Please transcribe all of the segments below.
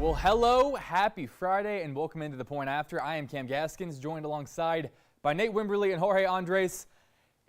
Well, hello, happy Friday, and welcome into The Point After. I am Cam Gaskins, joined alongside by Nate Wimberly and Jorge Andres.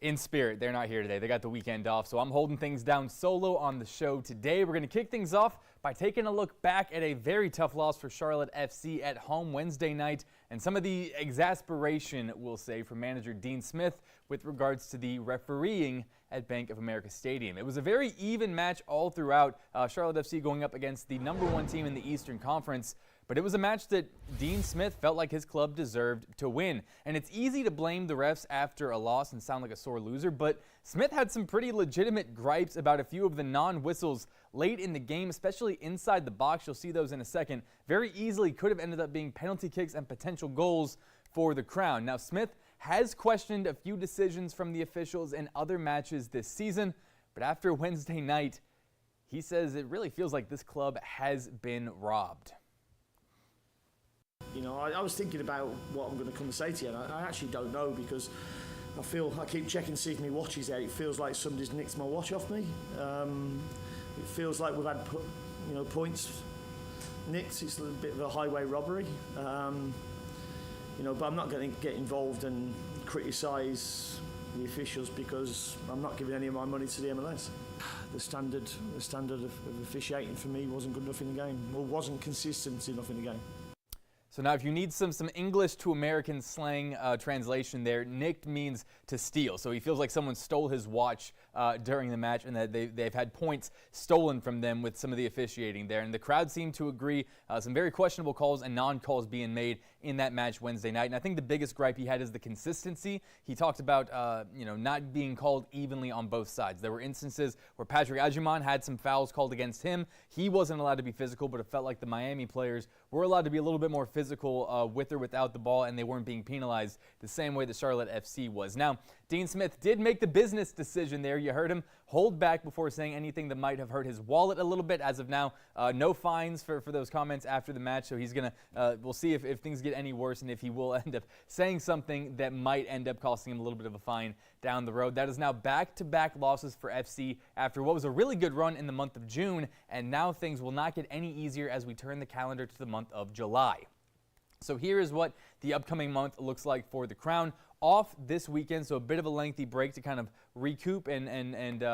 In spirit, they're not here today. They got the weekend off, so I'm holding things down solo on the show today. We're going to kick things off by taking a look back at a very tough loss for Charlotte FC at home Wednesday night, and some of the exasperation, we'll say, from manager Dean Smith with regards to the refereeing at Bank of America Stadium. It was a very even match all throughout, Charlotte FC going up against the #1 team in the Eastern Conference. But it was a match that Dean Smith felt like his club deserved to win. And it's easy to blame the refs after a loss and sound like a sore loser, but Smith had some pretty legitimate gripes about a few of the non-whistles late in the game, especially inside the box. You'll see those in a second. Very easily could have ended up being penalty kicks and potential goals for the Crown. Now, Smith has questioned a few decisions from the officials in other matches this season, but after Wednesday night, he says it really feels like this club has been robbed. You know, I was thinking about what I'm going to come and say to you, and I actually don't know, because I keep checking to see if my watch is there. It feels like somebody's nicked my watch off me. It feels like we've had, points nicked. It's a little bit of a highway robbery. But I'm not going to get involved and criticise the officials, because I'm not giving any of my money to the MLS. The standard of officiating for me wasn't good enough in the game, or wasn't consistent enough in the game. So now if you need some English to American slang translation there, nicked means to steal. So he feels like someone stole his watch during the match, and that they've had points stolen from them with some of the officiating there. And the crowd seemed to agree. Some very questionable calls and non-calls being made in that match Wednesday night. And I think the biggest gripe he had is the consistency. He talked about not being called evenly on both sides. There were instances where Patrick Agyemang had some fouls called against him. He wasn't allowed to be physical, but it felt like the Miami players were allowed to be a little bit more physical with or without the ball, and they weren't being penalized the same way the Charlotte FC was. Now, Dean Smith did make the business decision there. You heard him hold back before saying anything that might have hurt his wallet a little bit. As of now, no fines for those comments after the match, so he's going to, we'll see if things get any worse and if he will end up saying something that might end up costing him a little bit of a fine down the road. That is now back-to-back losses for FC after what was a really good run in the month of June, and now things will not get any easier as we turn the calendar to the month of July. So here is what the upcoming month looks like for the Crown. Off this weekend, so a bit of a lengthy break to kind of recoup and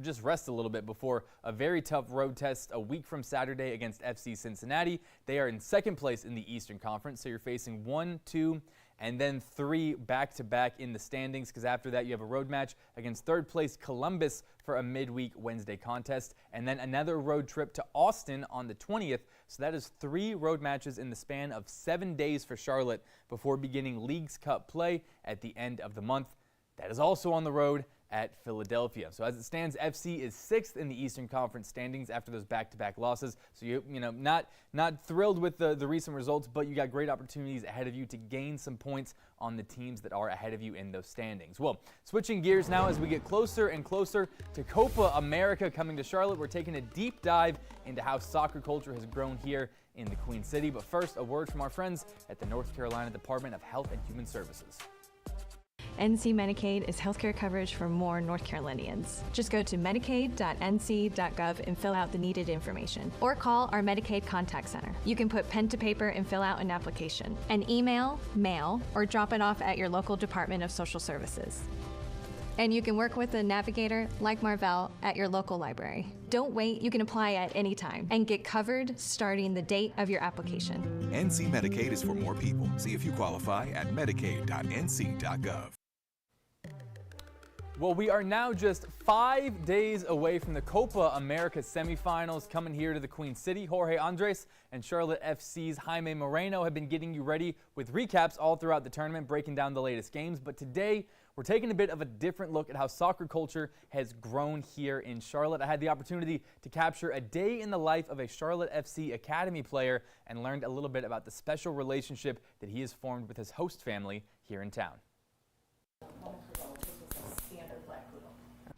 just rest a little bit before a very tough road test a week from Saturday against FC Cincinnati. They are in second place in the Eastern Conference, so you're facing 1, 2, and then 3 back-to-back in the standings, because after that you have a road match against third place Columbus for a midweek Wednesday contest, and then another road trip to Austin on the 20th. So that is 3 road matches in the span of 7 days for Charlotte before beginning Leagues Cup play at the end of the month. That is also on the road at Philadelphia. So as it stands, FC is 6th in the Eastern Conference standings after those back-to-back losses. So not thrilled with the recent results, but you got great opportunities ahead of you to gain some points on the teams that are ahead of you in those standings. Well, switching gears now as we get closer and closer to Copa America coming to Charlotte, we're taking a deep dive into how soccer culture has grown here in the Queen City. But first, a word from our friends at the North Carolina Department of Health and Human Services. NC Medicaid is healthcare coverage for more North Carolinians. Just go to medicaid.nc.gov and fill out the needed information, or call our Medicaid Contact Center. You can put pen to paper and fill out an application, and email, mail, or drop it off at your local Department of Social Services. And you can work with a navigator like Marvell at your local library. Don't wait, you can apply at any time and get covered starting the date of your application. NC Medicaid is for more people. See if you qualify at medicaid.nc.gov. Well, we are now just 5 days away from the Copa America semifinals coming here to the Queen City. Jorge Andres and Charlotte FC's Jaime Moreno have been getting you ready with recaps all throughout the tournament, breaking down the latest games. But today, we're taking a bit of a different look at how soccer culture has grown here in Charlotte. I had the opportunity to capture a day in the life of a Charlotte FC Academy player and learned a little bit about the special relationship that he has formed with his host family here in town.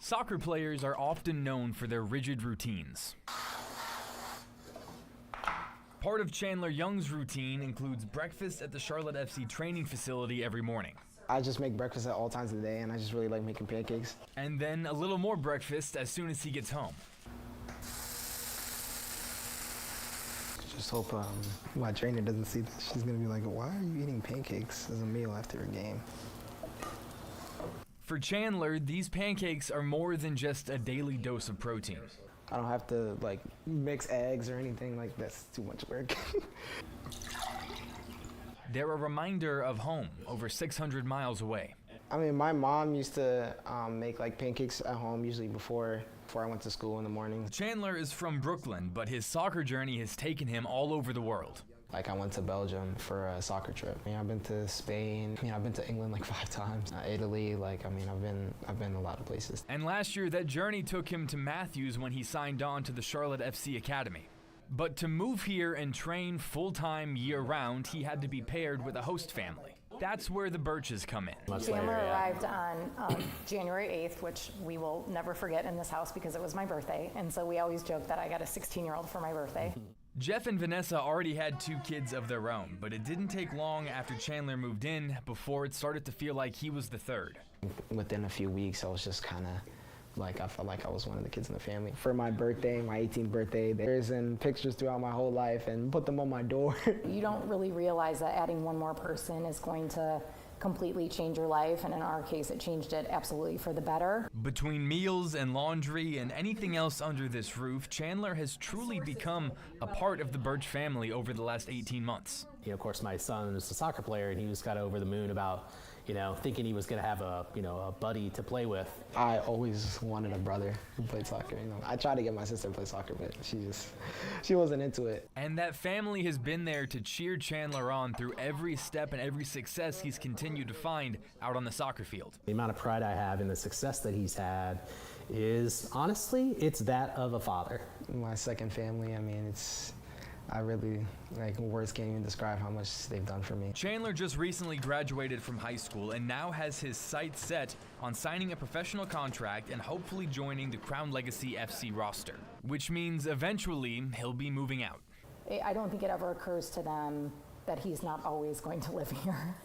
Soccer players are often known for their rigid routines. Part of Chandler Young's routine includes breakfast at the Charlotte FC training facility every morning. I just make breakfast at all times of the day, and I just really like making pancakes. And then a little more breakfast as soon as he gets home. just hope my trainer doesn't see this. She's gonna be like, why are you eating pancakes as a meal after a game? For Chandler, these pancakes are more than just a daily dose of protein. I don't have to like mix eggs or anything like that's too much work. They're a reminder of home, over 600 miles away. I mean, my mom used to make like pancakes at home usually before I went to school in the morning. Chandler is from Brooklyn, but his soccer journey has taken him all over the world. Like I went to Belgium for a soccer trip. I've been to Spain. I've been to England like 5 times. Italy, I've been a lot of places. And last year, that journey took him to Matthews when he signed on to the Charlotte FC Academy. But to move here and train full-time year-round, he had to be paired with a host family. That's where the Birches come in. Chandler arrived on January 8th, which we will never forget in this house because it was my birthday. And so we always joke that I got a 16-year-old for my birthday. Jeff and Vanessa already had 2 kids of their own, but it didn't take long after Chandler moved in before it started to feel like he was the third. Within a few weeks, I was just kind of like, I felt like I was one of the kids in the family. For my birthday, my 18th birthday, there's in pictures throughout my whole life and put them on my door. You don't really realize that adding one more person is going to completely change your life, and in our case, it changed it absolutely for the better. Between meals and laundry and anything else under this roof, Chandler has truly become a part of the Birch family over the last 18 months. Of course, my son is a soccer player, and he was kind of over the moon about, thinking he was going to have a buddy to play with. I always wanted a brother who played soccer. I tried to get my sister to play soccer, but she wasn't into it. And that family has been there to cheer Chandler on through every step and every success he's continued to find out on the soccer field. The amount of pride I have in the success that he's had is, honestly, it's that of a father. My second family, I really, words can't even describe how much they've done for me. Chandler just recently graduated from high school and now has his sights set on signing a professional contract and hopefully joining the Crown Legacy FC roster, which means eventually he'll be moving out. I don't think it ever occurs to them that he's not always going to live here.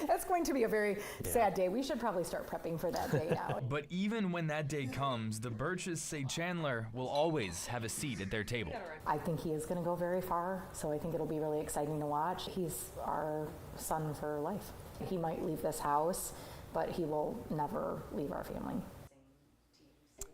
That's going to be a very sad day. We should probably start prepping for that day now. But even when that day comes, the Birches say Chandler will always have a seat at their table. I think he is going to go very far, so I think it'll be really exciting to watch. He's our son for life. He might leave this house, but he will never leave our family.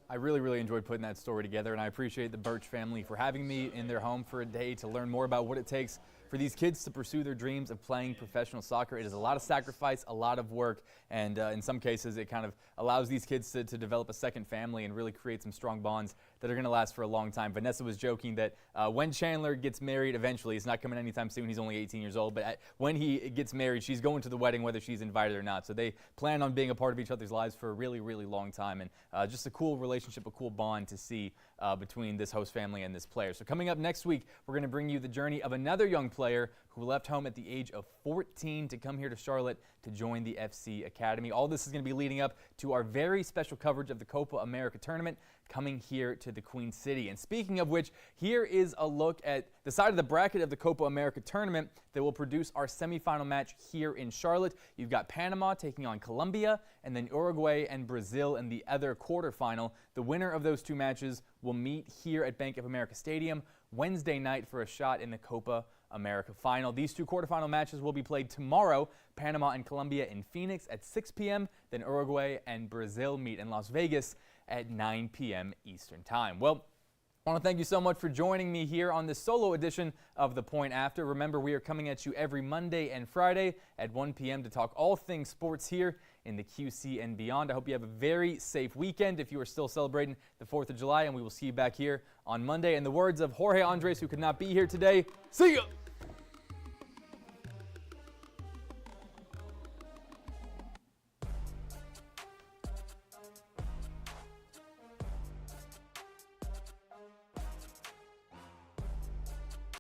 I really, really enjoyed putting that story together, and I appreciate the Birch family for having me in their home for a day to learn more about what it takes for these kids to pursue their dreams of playing professional soccer. It is a lot of sacrifice, a lot of work, and in some cases it kind of allows these kids to develop a second family and really create some strong bonds that are going to last for a long time. Vanessa was joking that when Chandler gets married eventually, it's not coming anytime soon, he's only 18 years old, but when he gets married, she's going to the wedding whether she's invited or not. So they plan on being a part of each other's lives for a really, really long time, and just a cool relationship, a cool bond to see between this host family and this player. So coming up next week, we're going to bring you the journey of another young player who left home at the age of 14 to come here to Charlotte to join the FC Academy. All this is going to be leading up to our very special coverage of the Copa America tournament coming here to the Queen City. And speaking of which, here is a look at the side of the bracket of the Copa America tournament that will produce our semifinal match here in Charlotte. You've got Panama taking on Colombia, and then Uruguay and Brazil in the other quarterfinal. The winner of those 2 matches will meet here at Bank of America Stadium Wednesday night for a shot in the Copa America final. These 2 quarterfinal matches will be played tomorrow. Panama and Colombia in Phoenix at 6 p.m. Then Uruguay and Brazil meet in Las Vegas at 9 p.m. Eastern Time. Well, I want to thank you so much for joining me here on this solo edition of The Point After. Remember, we are coming at you every Monday and Friday at 1 p.m. to talk all things sports here in the QC and beyond. I hope you have a very safe weekend if you are still celebrating the 4th of July, and we will see you back here on Monday. In the words of Jorge Andres, who could not be here today, see ya!